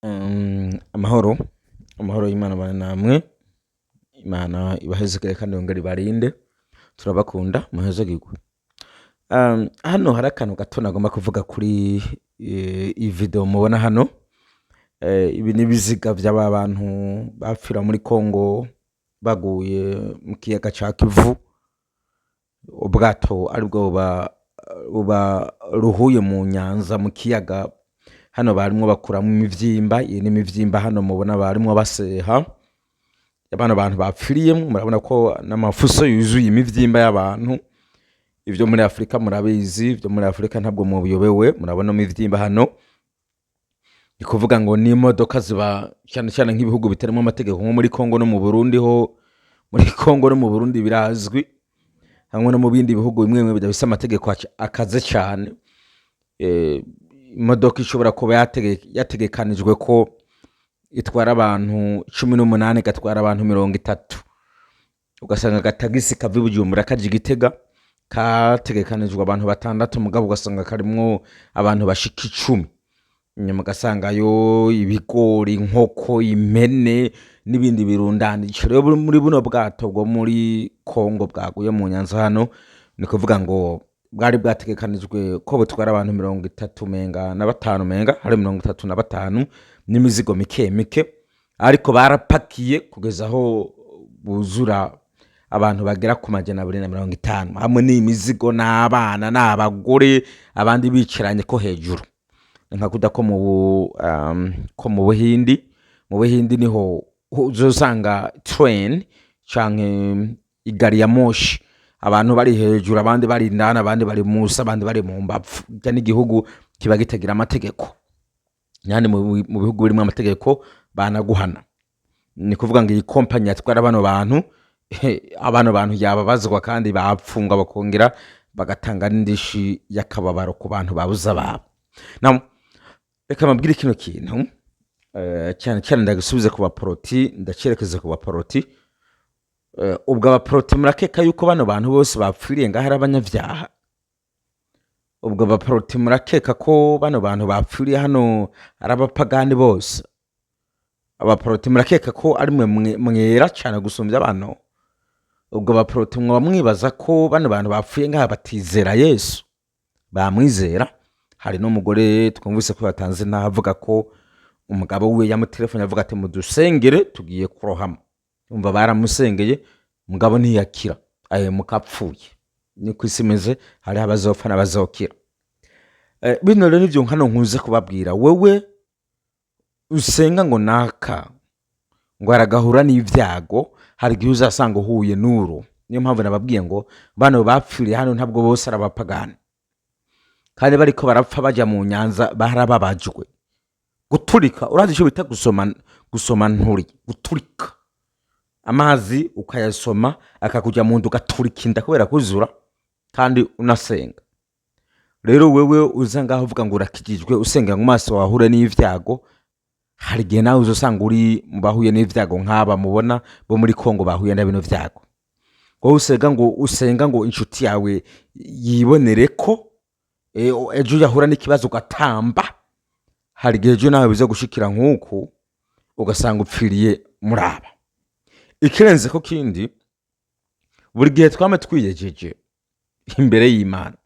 Amahoro y'Imana bane namwe. Imana ibahezekere kandi yongere ibarinde. Turabakunda muhezagirwe. Hano hari akantu gato nagomba kuvuga kuri iyi video mubona hano. Ibi ni ibiziga by'aba bantu bapfira muri Kongo baguye mu kiyaga ca Kivu. Ubwato aribwo buba ruhuye mu nyanza mu kiyaga. Hano barimwo bakuramo imivyimba, iyi ni imivyimba hano mubona barimwo baseha. Abana abantu bapfiriyemo, murabona ko n'amafuso yuzuye imivyimba y'abantu. Ivyo muri Afrika murabizi, ivyo muri Afrika ntabwo mubiyobewe, murabona imivyimba hano. Ni kuvuga ngo ni imodoka ziba cyane nk'ibihugu bitarimo amategeko nko muri Kongo no mu Burundi ho. Muri Kongo no mu Burundi birazwi, hamwe no mu bindi bihugu bimwe bidafise amategeko akaze cyane. Imodoka ishobora kuba yategekanijwe ko itwara abantu 18 igatwara abantu 30. Ugasanga agatagisi kava i Bujumbura kaje Gitega kategekanijwe abantu 6, mugabo ugasanga karimwo abantu bashika 10. Nyuma ugasanga yo ibigori, inkoko, impene n'ibindi birundanije. Rero muri buno bwato bwo muri Kongo bwaguye mu nyanza hano, ni kuvuga ngo bwari bwategekanijwe ko butwara abantu 35 menga na 5 menga, hari 35 n'imizigo mike, ariko barapakiye kugeza aho buzura abantu bagera ku 250, hamwe n'imizigo n'abana n'abagore, abandi bicaranye ko hejuru. Nka kuda ko mu Buhindi niho uzosanga train canke igari ya moshi, abantu bari hejuru, abandi bari indana, abandi bari musi, abandi bari mu mbapfu. Cyane igihugu kiba gitagira amategeko, yani mu bihugu birimo amategeko banaguhana. Ni kuvuga ngo iyi company yatwara bano bantu yababazwa kandi bapfungwa bakongera bagatanga n'indishi y'akababaro ku bantu babuza babo. Reka mabwire kino kintu cyane ndagisubize ku baporoti, ndacerekeze ku baporoti. Ubwo abaporoti murakeka yuko bano bantu bose bapfiriye ngaho ari abanyavyaha? Ubwo abaporoti murakeka ko bano bantu bapfiriye hano ari abapagani bose? Abaporoti murakeka ko ari mwera cyane gusumbya abantu? Ubwo abaporoti mwaba mwibaza ko bano bantu bapfuye ngaho batizera Yesu, bamwizera? Hari n'umugore twumvise ko yatanze navuga ko umugabo we yamutelefone avuga ati mudusengere tugiye kurohama. Umva baramusengeye, mugabo ntiyakira, mukapfuye. Ni kwisimeze hari abazopfa n'abazokira. Bino rero nivyo nkano nkuze kubabwira. Wewe usenga ngo naka ngo aragahura n'ivyago, hari gihe uzasanga uhuye n'uro. Niyo mpamvu nababwiye ngo bano bapfiriye hano ntabwo bose arabapagani, kandi bariko barapfa baja mu nyanza barababajwe. Guturika, urazi ico bita gusoma nturi, guturika. Amazi ukayasoma akakuja mu ndu gaturika inda kubera kuzura kandi unasenga. Rero wewe uza ngaho uvuga ngo urakijijwe usenga ngo maso wahure n'ivyago, hari gihe nawe uzosanga uri mu bahuye n'ivyago nk'aba mubona bo muri Kongo bahuye na bino vyago. Ngo usenga ngo inshuti yawe yibonere ko ejo yahura n'ikibazo ugatamba, hari gihe ejo nawe biza gushikira nk'uku ugasanga upfiriye muraba. Ikirenze ko kindi, buri gihe twame twiyejeje imbere y'Imana,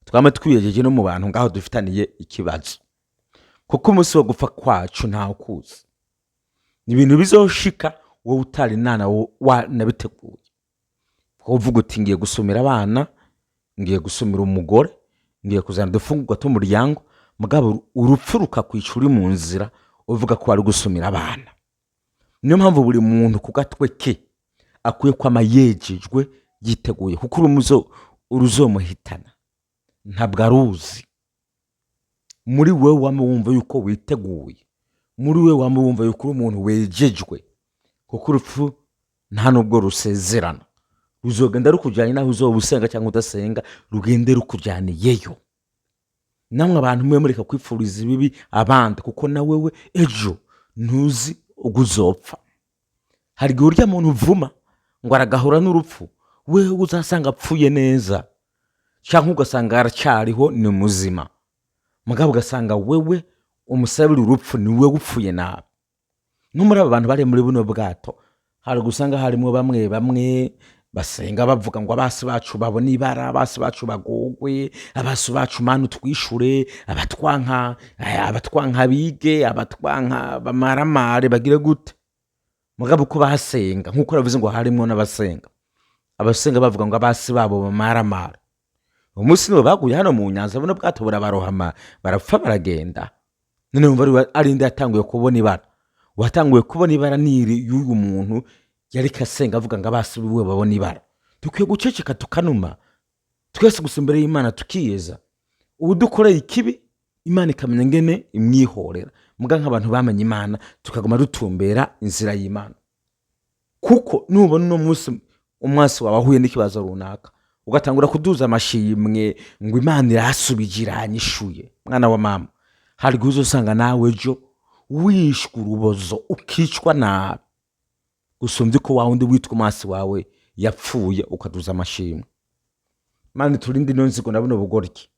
twame twiyejeje no mu bantu ngaho dufitaniye ikibazo, kuko umunsi wo gupfa kwacu ntaho kuzi. Ni ibintu bizoshika wowe utari nabiteguye. Uvuga uti ngiye gusumira abana, ngiye gusumira umugore, ngiye kuzana dufungurwa tw'umuryango, mugabo urupfu rukakwicura mu nzira uvuga ko ari gusumira abana. Niyo mpamvu buri muntu ku gatwe ke akwiye kwama yejejwe yiteguye, kuko uruzomuhitana ntabwo aruzi. Muri wewe wama wumva yuko witeguye, muri wewe wama wumva yuko umuntu wejejwe, kuko urupfu nta nubwo rusezerana. Ruzogenda rukujyanye naho uzoba usenga cyangwa udasenga, rugende rukujyaniyeyo. Namwe abantu mwe mureka kwifuriza ibibi abandi, kuko na wewe ejo ntuzi uguzopfa. Hari gihe urya muntu uvuma ngo aragahura n'urupfu, wewe uzasanga apfuye neza, cyangwa ugasanga aracyariho ni muzima. Mugabo ugasanga wewe umusabira urupfu niwe gupfuye nabi. No muri aba bantu bari muri buno bwato hari gusanga harimo bamwe bamwe basenga bavuga ngo abasi bacu babone ibara, abasi bacu bagogwe, abasi bacu manu twishure, abatwanka bige, abatwanka bamaramare bagire gute. Mugabo uko basenga nkuko ravuze ngo harimo n'abasenga, abasenga bavuga ngo abasi babo bamaramare. Umunsi nibo baguye hano mu nyanza buno bwato burabarohama barapfa baragenda. None umva ari ndi yatanguye kubona ibara, watanguye kubona ibara niri y'uyu muntu yari kasenga avuga ngo abasi biwe babona ibara. Tukwiye guceceka tukanuma, twese gusa imbere y'Imana tukiyeza. Ubu dukoreye ikibi Imana ikamenya ngene imwihorera, muga nk'abantu bamenye Imana tukaguma dutumbera inzira y'Imana. Kuko nubona no munsi umwasi wabahuye n'ikibazo runaka ugatangura kuduza amashimwe ngo Imana irasubijiranye ishuye, mwana wa mama, hari guzo usanga nawe ejo wishwe urubozo ukicwa nabi gusumvye ko wawundi witwa umwasi wawe yapfuye ukaduza amashimwe. Imana turinde ino nzigo na buno bugoryi.